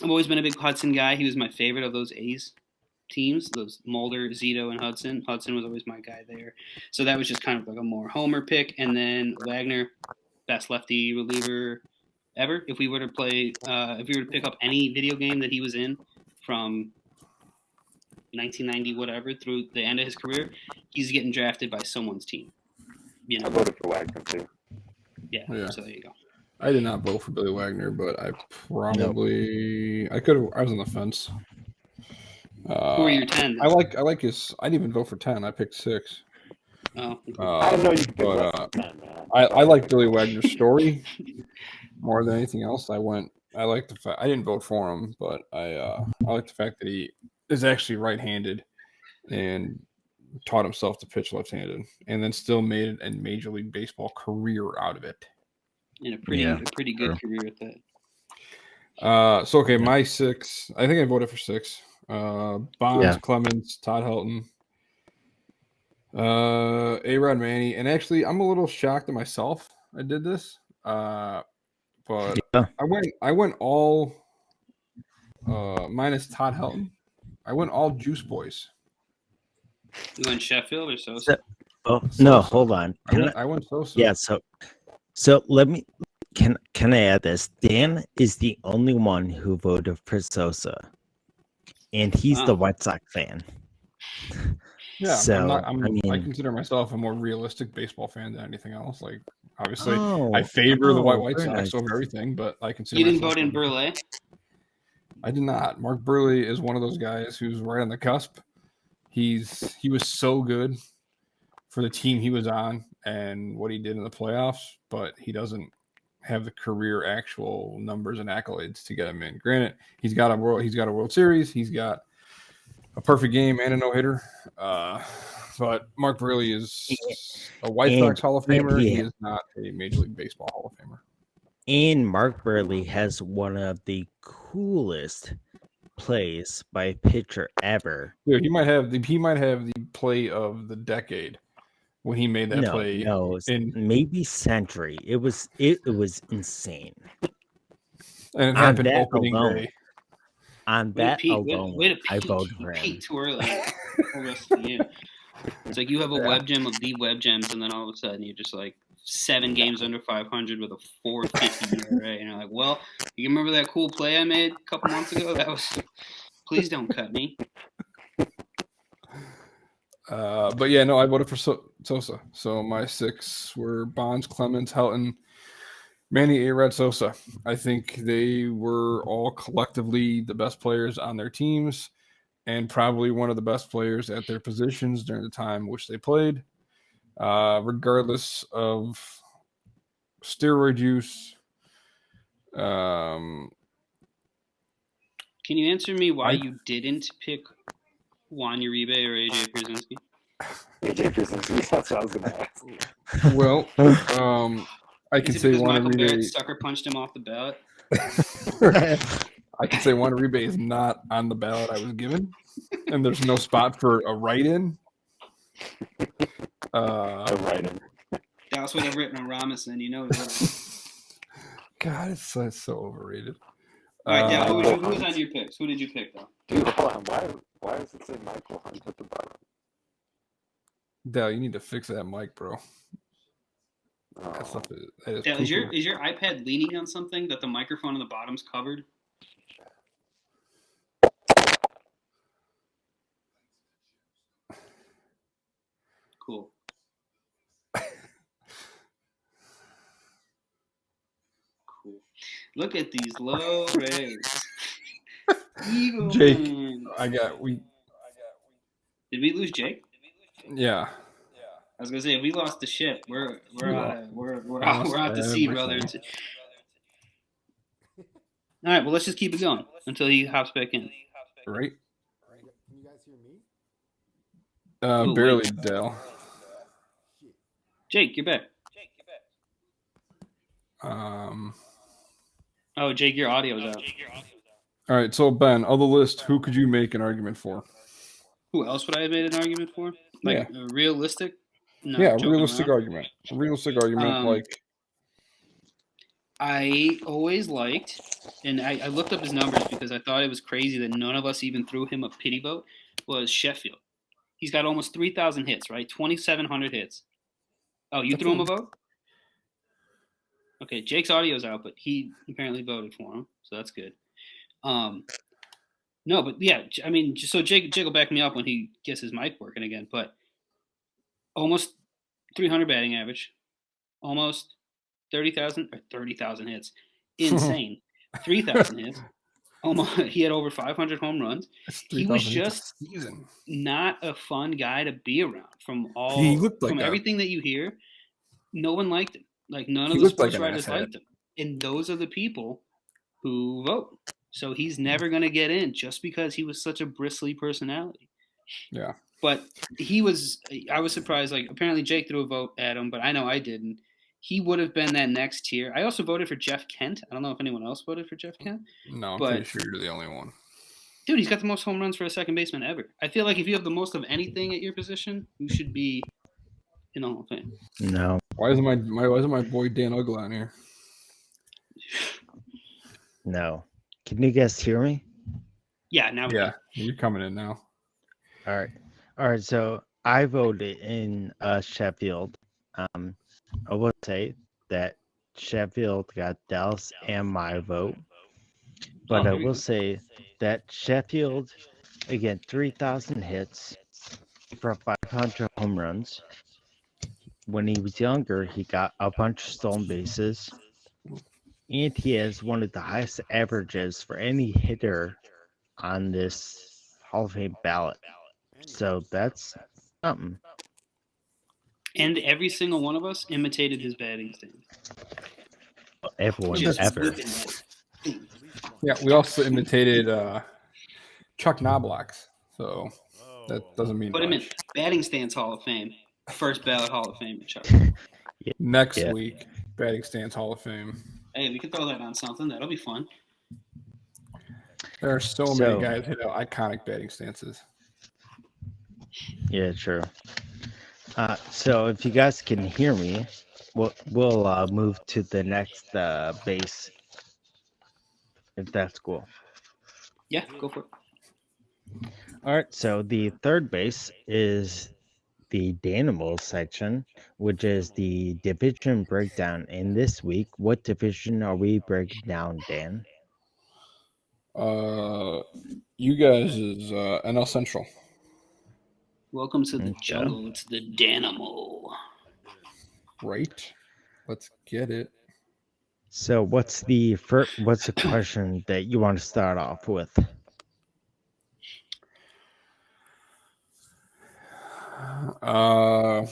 I've always been a big Hudson guy. He was my favorite of those A's teams, those Mulder, Zito, and Hudson. Hudson was always my guy there. So that was just kind of like a more homer pick. And then Wagner, best lefty reliever ever. If we were to pick up any video game that he was in from 1990 whatever through the end of his career, he's getting drafted by someone's team. I voted for Wagner too. Yeah. So there you go. I did not vote for Billy Wagner, but I probably I could. I was on the fence. Who are your 10? I like his. I didn't even vote for 10. I picked 6. Oh, I know you could pick less than 10, man. I like Billy Wagner's story more than anything else. I like the fact I didn't vote for him, but I like the fact that he is actually right-handed and taught himself to pitch left-handed, and then still made a Major League Baseball career out of it. And a pretty good career at that. So okay, my 6. I think I voted for 6. Bonds, Clemens, Todd Helton, A-Rod, Manny, and actually, I'm a little shocked at myself. I did this, but I went all minus Todd Helton. I went all Juice Boys. You went Sheffield or Sosa? No, hold on. I went Sosa. Yeah, so let me. Can I add this? Dan is the only one who voted for Sosa, and he's the White Sox fan. Yeah, so I consider myself a more realistic baseball fan than anything else. Like, obviously, I favor the White Sox over everything, but I consider. You didn't vote in Burley? I did not. Mark Burley is one of those guys who's right on the cusp. He was so good for the team he was on and what he did in the playoffs, but he doesn't have the career actual numbers and accolades to get him in. Granted, he's got a World Series, he's got a perfect game and a no-hitter. But Mark Burley is a White Sox Hall of Famer. He is not a Major League Baseball Hall of Famer. And Mark Burley has one of the coolest plays by a pitcher ever. Dude, he might have the play of the decade when he made that play. No, maybe century. It was insane. And it happened opening day. On that alone, I voted for him. Too early. It's like you have a web gem of the web gems, and then all of a sudden you're just like 7 games under 500 with a 4.50 ERA, and you're like, well, you remember that cool play I made a couple months ago? That was. Please don't cut me. But yeah, no, I voted for Sosa. So my 6 were Bonds, Clemens, Helton, Manny, A-Rod, Sosa. I think they were all collectively the best players on their teams and probably one of the best players at their positions during the time which they played, regardless of steroid use. Can you answer me why you didn't pick Juan Uribe or AJ Pierzynski? AJ Pierzynski, that's what I was going to ask. Well, I can say Juan Michael Barrett Uribe. sucker punched him off the ballot. I can say Juan Uribe is not on the ballot I was given, and there's no spot for a write-in. A write-in. That's what I've written on Robinson. You know it. God, it's so overrated. All right, Dale, who was on your picks? Who did you pick, though? Dude, hold on. Why does it say Michael Hunt at the bottom? Dale, you need to fix that mic, bro. Oh. That stuff is Dale, is your iPad leaning on something that the microphone on the bottom's covered? Look at these low rates. Eagle Jake, man. Did we lose Jake? Yeah. I was gonna say if we lost the ship, we're Lost out to sea, brother. everything. All right, well let's just keep it going until he hops back in. Right? Can you guys hear me? Ooh, Barely, wait. Dale. Jake, you're back. Oh, Jake, your audio's out. All right, so Ben, of the list, who could you make an argument for? Who else would I have made an argument for? Like realistic? No, realistic argument. Realistic argument, like I always liked, and I looked up his numbers because I thought it was crazy that none of us even threw him a pity vote, was Sheffield. He's got almost 3,000 hits, right? 2,700 hits. Oh, you threw him a vote? Okay, Jake's audio's out, but he apparently voted for him, so that's good. No, but yeah, I mean, so Jake will back me up when he gets his mic working again, but almost 300 batting average, almost 30,000 hits. Insane. 3,000 hits. Almost, he had over 500 home runs. He was just not a fun guy to be around. From everything that you hear, no one liked him. Like none of the sports writers liked him. And those are the people who vote. So he's never going to get in just because he was such a bristly personality. Yeah. But I was surprised. Like apparently Jake threw a vote at him, but I know I didn't. He would have been that next tier. I also voted for Jeff Kent. I don't know if anyone else voted for Jeff Kent. No, I'm pretty sure you're the only one. Dude, he's got the most home runs for a second baseman ever. I feel like if you have the most of anything at your position, you should be in the Hall of Fame. No. Why isn't my boy Dan Ugla on here? No. Can you guys hear me? Yeah, now. Yeah, you're coming in now. All right. So I voted in Sheffield. I will say that Sheffield got Dallas and my vote. But I will say that Sheffield, again, 3,000 hits for 500 home runs. When he was younger, he got a bunch of stolen bases. And he has one of the highest averages for any hitter on this Hall of Fame ballot. So that's something. And every single one of us imitated his batting stance. Everyone ever. Yeah, we also imitated Chuck Knobloch's, so that doesn't mean Put him in much. batting stance Hall of Fame. First ballot Hall of Fame, Chuck. Next week, batting stance Hall of Fame. Hey, we can throw that on something. That'll be fun. There are so many guys who have iconic batting stances. Yeah, true. So if you guys can hear me, we'll move to the next base, if that's cool. Yeah, go for it. All right, so the third base is the Danimals section, which is the division breakdown. And this week, what division are we breaking down, Dan? You guys is NL Central. Welcome to the jungle. It's the Danimal. Right. Let's get it. So what's the question that you want to start off with? How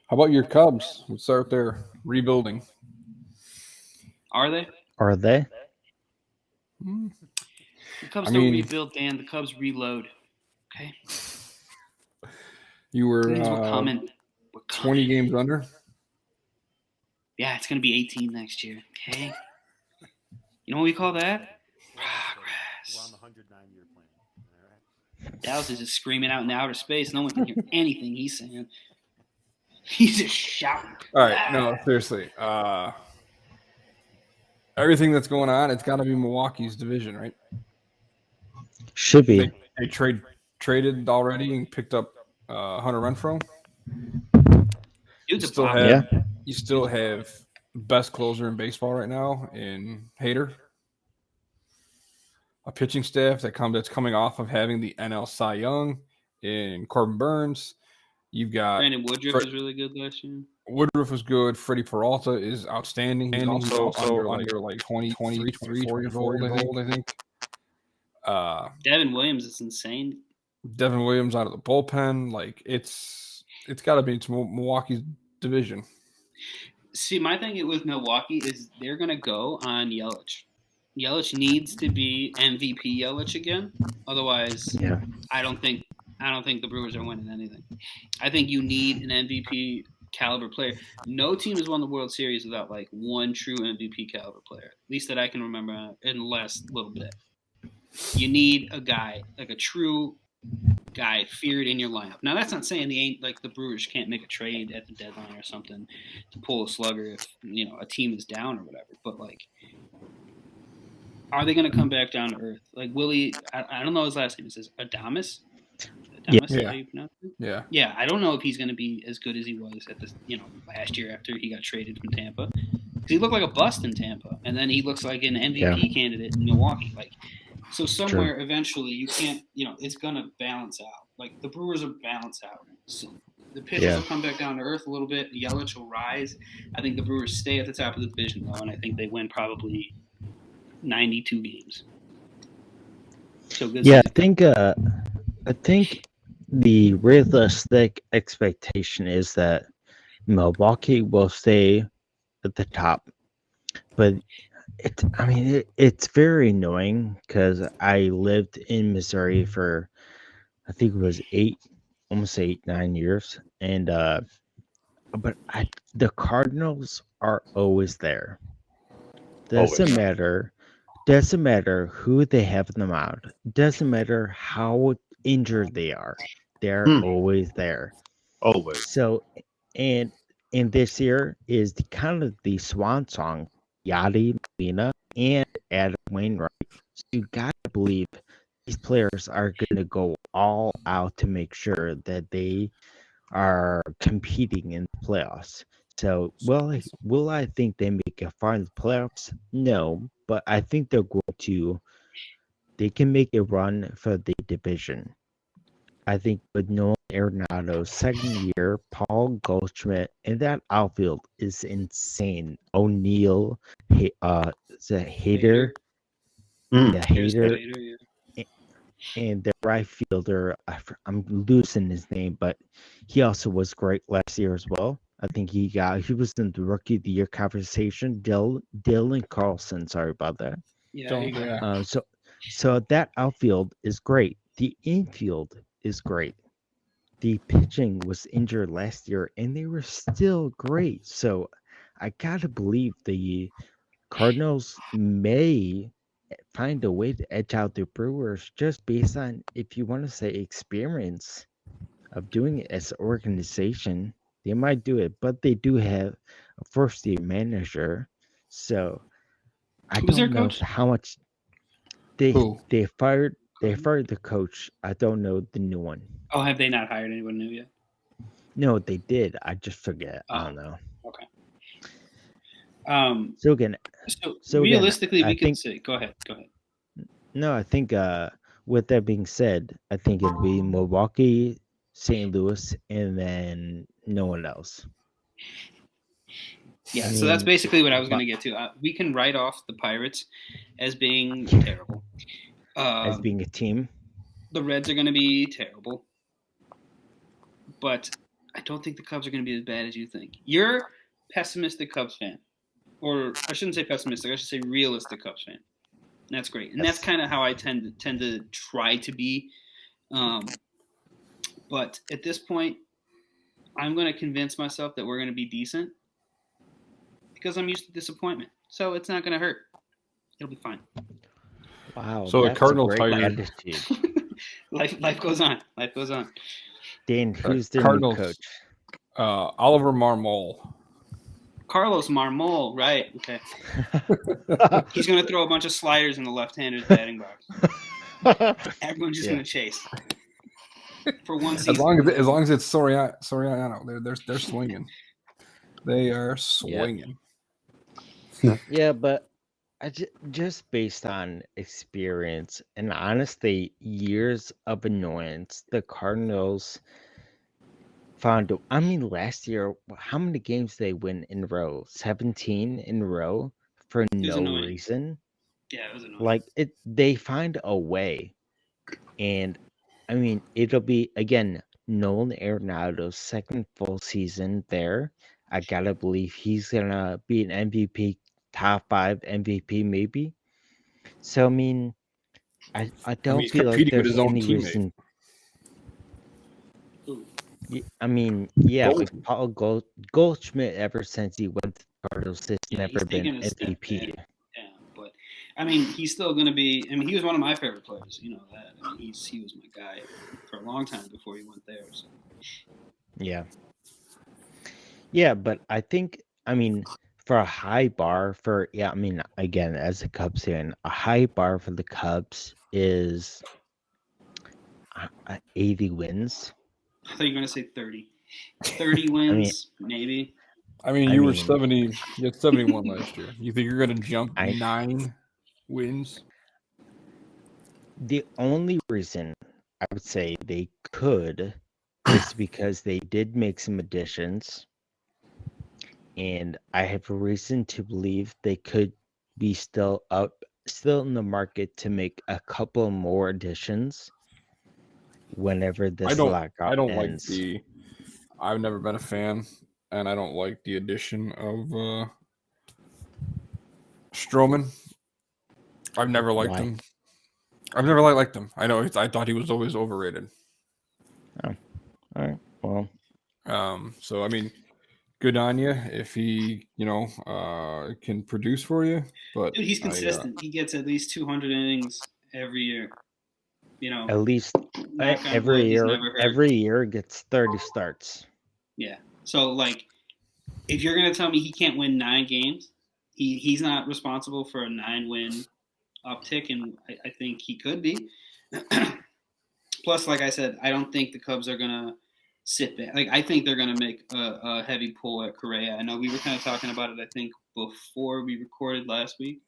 about your Cubs? Let's start there. Rebuilding. Are they? The Cubs don't rebuild, Dan. The Cubs reload. Okay. You were we're coming. 20 games under. Yeah, it's gonna be 18 next year. Okay. You know what we call that? Progress. We're on the 109-year plan. All right. Dallas is just screaming out in outer space. No one can hear anything he's saying. He's just shouting. All right, no, seriously. Everything that's going on, it's got to be Milwaukee's division, right? Should be. They traded already and picked up Hunter Renfroe. Dude's You still have best closer in baseball right now in Hader. A pitching staff that's coming off of having the NL Cy Young in Corbin Burns. You've got Brandon Woodruff was really good last year. Woodruff is good. Freddie Peralta is outstanding. He's also under like 23, 24 years old, I think. Devin Williams is insane. Devin Williams out of the bullpen. Like it's got to be Milwaukee's division. See, my thing with Milwaukee is they're going to go on Yelich. Yelich needs to be MVP Yelich again. Otherwise, Yeah. I don't think the Brewers are winning anything. I think you need an MVP caliber player. No team has won the World Series without like one true MVP caliber player, at least that I can remember in the last little bit. You need a guy, like a true guy, feared in your lineup. Now that's not saying the Brewers can't make a trade at the deadline or something to pull a slugger if a team is down or whatever. But like, are they going to come back down to earth? Like Willie, I don't know his last name. It says Adames. Yeah. Is that how you pronounce it? Yeah. Yeah, I don't know if he's going to be as good as he was at this, last year after he got traded from Tampa. Because he looked like a bust in Tampa, and then he looks like an MVP candidate in Milwaukee. Like, so somewhere eventually you can't, it's going to balance out. Like the Brewers will balance out. So the pitchers will come back down to earth a little bit. Yelich will rise. I think the Brewers stay at the top of the division though, and I think they win probably 92 games. So good. Yeah, I think the realistic expectation is that Milwaukee will stay at the top, but it's very annoying because I lived in Missouri for I think it was 9 years, and but the Cardinals are always there. Doesn't matter who they have in the mound. Doesn't matter how injured they are. They're always there. Always. So, and this year is kind of the swan song, Yadi Molina and Adam Wainwright. So you gotta believe these players are gonna go all out to make sure that they are competing in the playoffs. So, will I think they make it far in the playoffs? No, but I think they're going to. They can make a run for the division. I think with Nolan Arenado's second year, Paul Goldschmidt, and that outfield is insane. O'Neill, is it Hader? Yeah, Hader. And the right fielder, I'm losing his name, but he also was great last year as well. I think he was in the Rookie of the Year conversation. Dylan Carlson, sorry about that. Yeah. So that outfield is great. The infield is great. The pitching was injured last year, and they were still great. So I gotta believe the Cardinals may find a way to edge out the Brewers just based on, if you want to say, experience of doing it as an organization. They might do it, but they do have a first-year manager, so I don't know how much they fired. They fired the coach. I don't know the new one. Oh, have they not hired anyone new yet? No, they did. I just forget. I don't know. Okay. So realistically, again, we could say. Go ahead. No, I think with that being said, I think it'll be Milwaukee, St. Louis, and then no one else. Yeah, so that's basically what I was going to get to. We can write off the Pirates as being terrible. As being a team. The Reds are going to be terrible. But I don't think the Cubs are going to be as bad as you think. You're a pessimistic Cubs fan. Or I shouldn't say pessimistic. I should say realistic Cubs fan. And that's great. And that's kind of how I tend to try to be. But at this point, I'm going to convince myself that we're going to be decent because I'm used to disappointment. So it's not going to hurt. It'll be fine. Wow. So the Cardinals hired. Life goes on. Life goes on. Dan, who's the Cardinals new coach? Oliver Marmol. Carlos Marmol, right? Okay. He's going to throw a bunch of sliders in the left-handed batting box. Everyone's just going to chase for one season. As long as it's Soriano, they're swinging. They are swinging. Yeah, but just based on experience and honestly years of annoyance, the Cardinals found. I mean, last year, how many games they win in a row? 17 in a row for It was no annoying. reason. Yeah, it was annoying. Like they find a way, and I mean, it'll be again Nolan Arenado's second full season there. I gotta believe he's gonna be an MVP, top 5 MVP maybe. So I mean, I don't he's feel like competing with there's his own any teammate. reason. Ooh. I mean, yeah, Gold. but Paul Goldschmidt, ever since he went to the Cardinals, has Yeah, never he's been taken a step MVP. back. Yeah, but I mean, he's still going to be. I mean, he was one of my favorite players. You know that. I mean, he was my guy for a long time before he went there. So. Yeah. Yeah, but I think, I mean, for a high bar for, I mean, again, as a Cubs fan, a high bar for the Cubs is 80 wins. I thought you were going to say 30. 30 wins, maybe. I mean, I you were mean- 70. You had 71 last year. You think you're going to jump I- 9 wins? The only reason I would say they could is because they did make some additions. And I have a reason to believe they could be still in the market to make a couple more additions whenever this lockout I don't ends. like the. I've never been a fan, and I don't like the addition of Stroman. I've never liked Why? him. I've never liked him. I know. I thought he was always overrated. All right. Well, So I mean, good on you if he, can produce for you. But Dude, he's consistent. He gets at least 200 innings every year. You know, at least knock on every wood, he's year, never hurt. every year gets 30 starts. Yeah. So like, if you're gonna tell me he can't win 9 games, he's not responsible for a 9-win uptick, and I think he could be. Plus, like I said, I don't think the Cubs are gonna sit back. Like I think they're gonna make a heavy pull at Correa. I know we were kind of talking about it. I think before we recorded last week.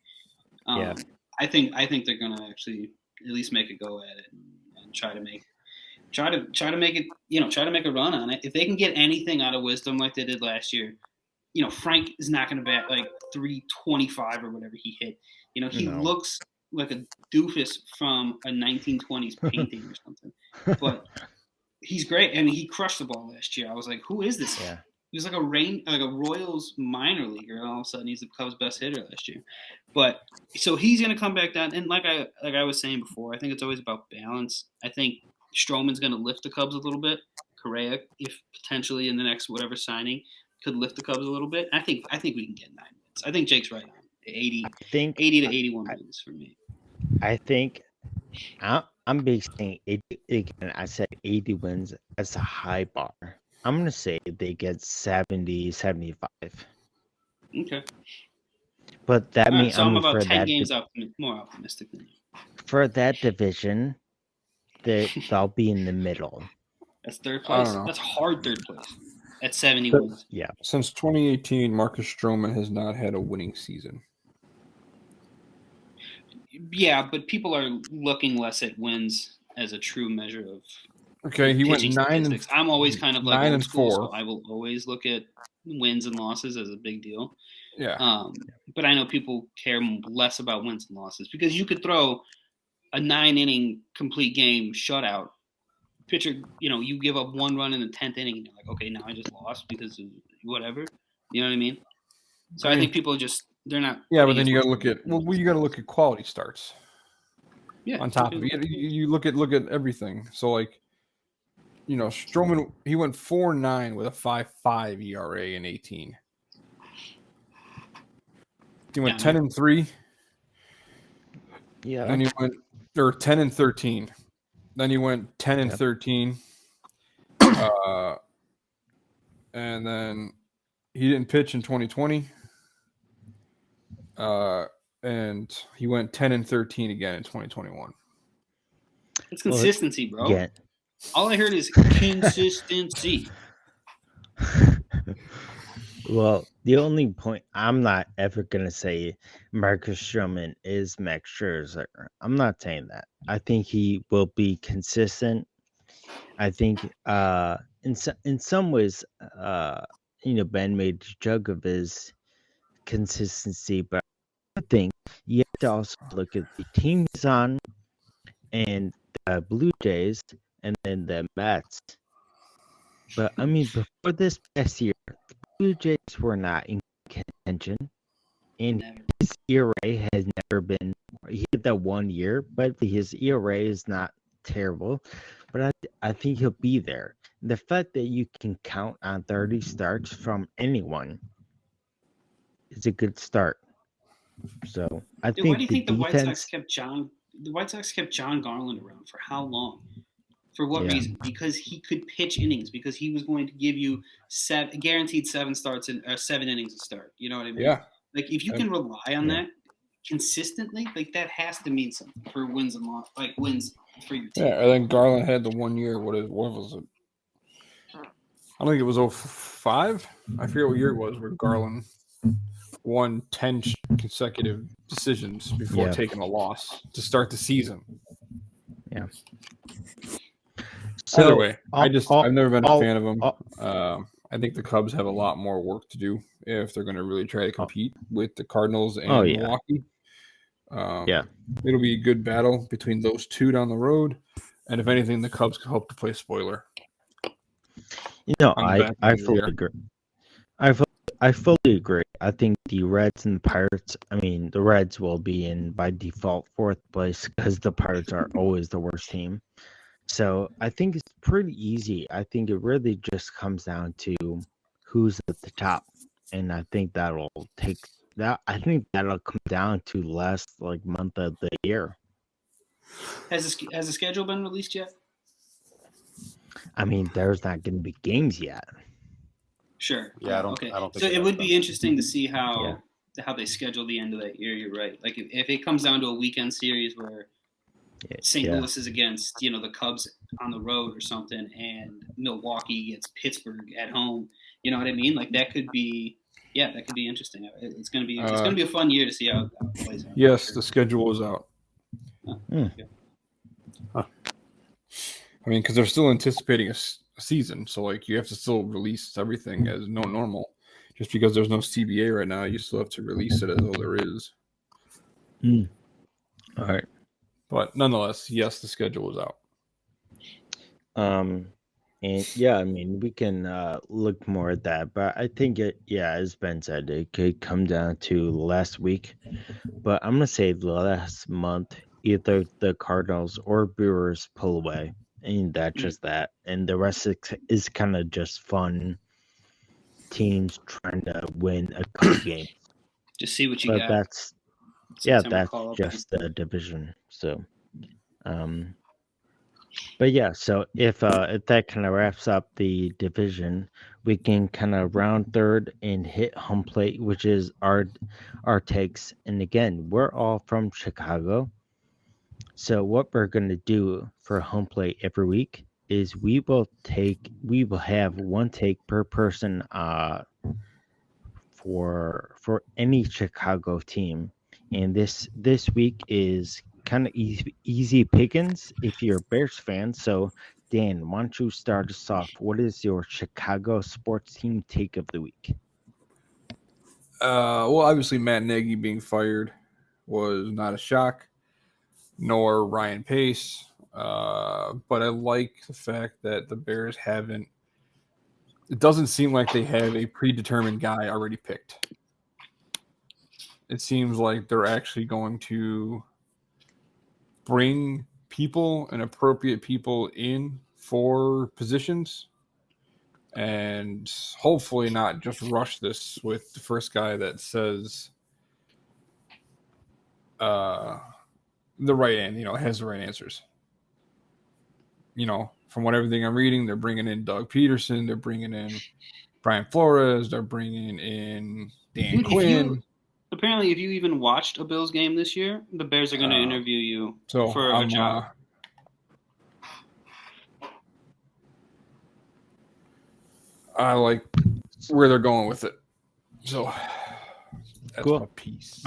Yeah. I think they're gonna actually at least make a go at it and try to make it. Try to make a run on it. If they can get anything out of Wisdom like they did last year, Frank is not going to bat like 325 or whatever he hit. He No. looks like a doofus from a 1920s painting or something. But he's great, and he crushed the ball last year. I was like, who is this? Yeah. He was like a Royals minor leaguer, and all of a sudden he's the Cubs' best hitter last year. But so he's going to come back down, and like I was saying before, I think it's always about balance. I think Stroman's going to lift the Cubs a little bit. Correa, if potentially in the next whatever signing, could lift the Cubs a little bit. I think we can get 9 wins. I think Jake's right on 80 to 81 wins for me. I think I'm basing it again. I said 80 wins as a high bar. I'm gonna say they get 70, 75. Okay. But that means so I'm about 10 games more optimistic than you. For that division, they'll be in the middle. That's third I place. don't know. That's hard third place. At 70 wins. Yeah. Since 2018, Marcus Stroman has not had a winning season. Yeah, but people are looking less at wins as a true measure of. Okay, he went pitching 9 and statistics. I'm always kind of like 9 old and school, 4. so I will always look at wins and losses as a big deal. Yeah. But I know people care less about wins and losses because you could throw a 9-inning complete game shutout. Pitcher, you give up 1 run in the 10th inning, and you're like, okay, now I just lost because of whatever. You know what I mean? So I think people they're not. Yeah, but then you got to look at you got to look at quality starts. Yeah. On top of it, you look at everything. So like, Stroman, he went 4.9 with a 5.5 ERA in 18. He went 10 and 3. Yeah. Then he went 10 and 13. Then he went 10 and 13. And then he didn't pitch in 2020. And he went 10 and 13 again in 2021. It's consistency, bro. Yeah. All I heard is consistency. Well, the only point I'm not ever gonna say Marcus Stroman is Max Scherzer. I'm not saying that. I think he will be consistent. I think in some ways, Ben made a joke of his consistency, but I think you have to also look at the team he's on and the Blue Jays and then the Mets. But I mean, before this past year, the Blue Jays were not in contention, and Never. his ERA has never been. He had that 1 year, but his ERA is not terrible. But I think he'll be there. The fact that you can count on 30 starts from anyone is a good start. So I Dude, why think do you the think the White Sox defense. kept John Garland around for how long? For what Yeah. reason? Because he could pitch innings. Because he was going to give you guaranteed 7 innings a start. You know what I mean? Yeah. Like if you And- can rely on Yeah. that consistently, like that has to mean something for wins and loss, like wins for your team. Yeah, and then Garland had the 1 year. What was it? I think it was 05. I forget what year it was where Garland won 10 consecutive decisions before Yeah. taking a loss to start the season. So Either way, I've never been a fan of them. all- I think the Cubs have a lot more work to do if they're going to really try to compete with the Cardinals and Oh, yeah. Milwaukee. Yeah. It'll be a good battle between those two down the road. And if anything, the Cubs could hope to play spoiler. on the back I end of the fully year. agree. I fully agree. I think the Reds and the Pirates. I mean, the Reds will be in by default fourth place because the Pirates are always the worst team. So I think it's pretty easy. I think it really just comes down to who's at the top, and I think that'll take that. I think that'll come down to last month of the year. Has the schedule been released yet? I mean, there's not going to be games yet. Sure. Yeah, I don't Okay. think So it it has would been. be interesting to see how they schedule the end of that year. You're right. Like if it comes down to a weekend series where St. Yeah. Louis is against the Cubs on the road or something, and Milwaukee gets Pittsburgh at home. You know what I mean? Like that could be interesting. It's gonna be a fun year to see how it plays out. Yes, the schedule is out. Hmm. I mean, because they're still anticipating a season, so you have to still release everything as normal. Just because there's no CBA right now, you still have to release it as though there is. All right. But nonetheless, yes, the schedule is out. And yeah, I mean, we can look more at that, but I think as Ben said, it could come down to last week. But I'm gonna say the last month, either the Cardinals or Brewers pull away, and that's just that. And the rest is kind of just fun teams trying to win a couple games. Just see what you But got. that's just the division. So, but yeah, so if that kind of wraps up the division, we can kind of round third and hit home plate, which is our takes. And again, we're all from Chicago. So what we're gonna do for home plate every week is we will have one take per person for any Chicago team. And this week is kind of easy pickings if you're a Bears fan. So, Dan, why don't you start us off? What is your Chicago sports team take of the week? Well, obviously Matt Nagy being fired was not a shock, nor Ryan Pace. But I like the fact that the Bears haven't. It doesn't seem like they have a predetermined guy already picked. It seems like they're actually going to bring people and appropriate people in for positions and hopefully not just rush this with the first guy that says the right has the right answers. From everything I'm reading, they're bringing in Doug Peterson, they're bringing in Brian Flores, they're bringing in Dan Quinn. Apparently, if you even watched a Bills game this year, the Bears are going to interview you for a job. I like where they're going with it. So that's Cool. my piece.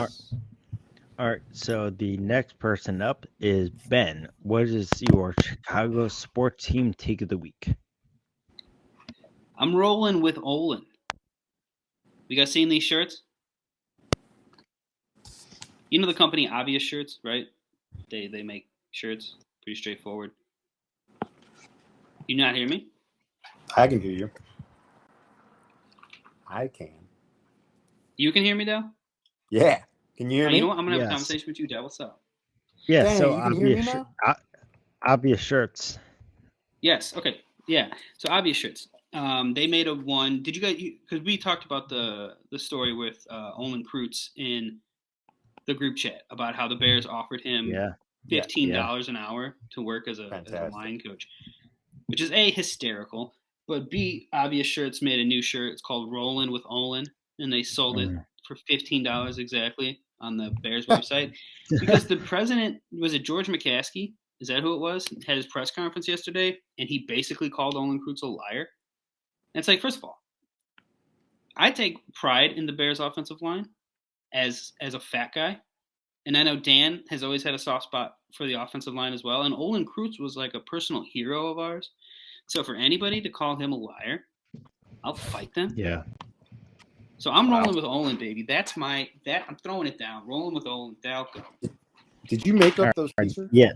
All right, so the next person up is Ben. What is your Chicago sports team take of the week? I'm rolling with Olin. You guys seen these shirts? You know the company Obvious Shirts, right? They make shirts. Pretty straightforward. You not hear me? I can hear you. I can. You can hear me, Dal? Yeah. Can you hear me? You know what? I'm gonna have a Yes. conversation with you, Dal. What's up? Yeah, Dang, so you can hear me now? obvious shirts. Yes. Okay. Yeah. So Obvious Shirts. They made a one. Did you guys? Because we talked about the story with Olin Kreutz in the group chat about how the Bears offered him Yeah. $15 an hour to work as a Fantastic. line coach, which is A, hysterical, but B, Obvious Shirts made a new shirt. It's called Rollin' with Olin, and they sold it for $15 exactly on the Bears website because the president, was it George McCaskey? Is that who it was? Had his press conference yesterday, and he basically called Olin Kreutz a liar. And it's like, first of all, I take pride in the Bears offensive line as a fat guy. And I know Dan has always had a soft spot for the offensive line as well. And Olin Kreutz was like a personal hero of ours. So for anybody to call him a liar, I'll fight them. Yeah. So I'm rolling with Olin, baby. I'm throwing it down. Rolling with Olin. Dal, go. Did you make up those t-shirts? Yeah.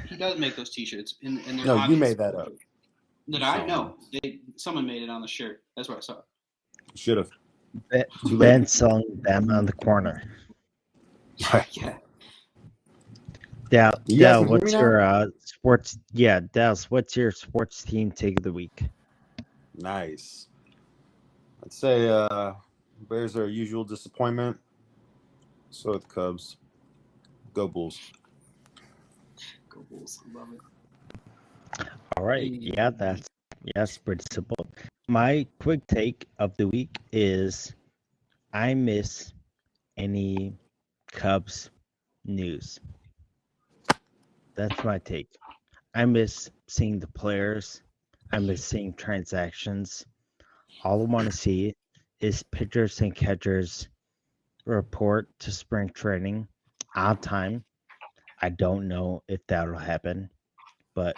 He does make those T-shirts. And they're No, you obvious. made that up. Did I? No. Someone made it on the shirt. That's what I saw. Should have. Ben selling them on the corner. Yeah. Dal, what's your sports? Yeah, Dallas, what's your sports team take of the week? Nice. I'd say Bears are a usual disappointment. So are the Cubs. Go Bulls. Go Bulls. I love it. All right. Yeah, that's pretty simple. My quick take of the week is I miss any Cubs news. That's my take. I miss seeing the players. I miss seeing transactions. All I want to see is pitchers and catchers report to spring training on time. I don't know if that'll happen, but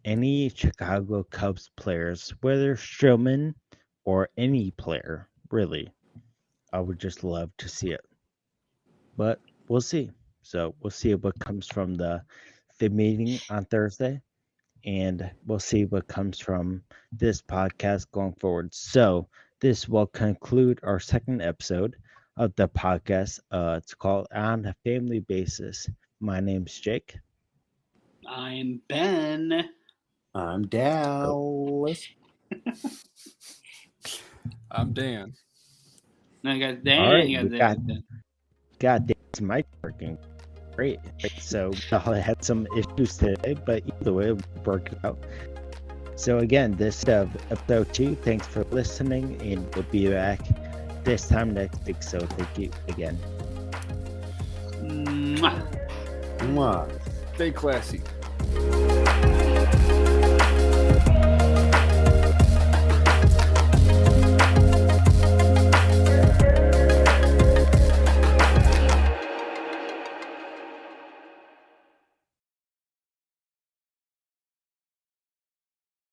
any Chicago Cubs players, whether Strowman or any player, really, I would just love to see it. But we'll see. So we'll see what comes from the meeting on Thursday, and we'll see what comes from this podcast going forward. So this will conclude our second episode of the podcast. It's called On a Family Basis. My name's Jake. I'm Ben. I'm Dallas. I'm Dan. No, you got Dan. All right, You we got got- Dan. God, this mic working great. So I had some issues today, but either way, it worked out. So again, this is episode 2. Thanks for listening, and we'll be back this time next week. So thank you again. Mwah. Mwah. Stay classy.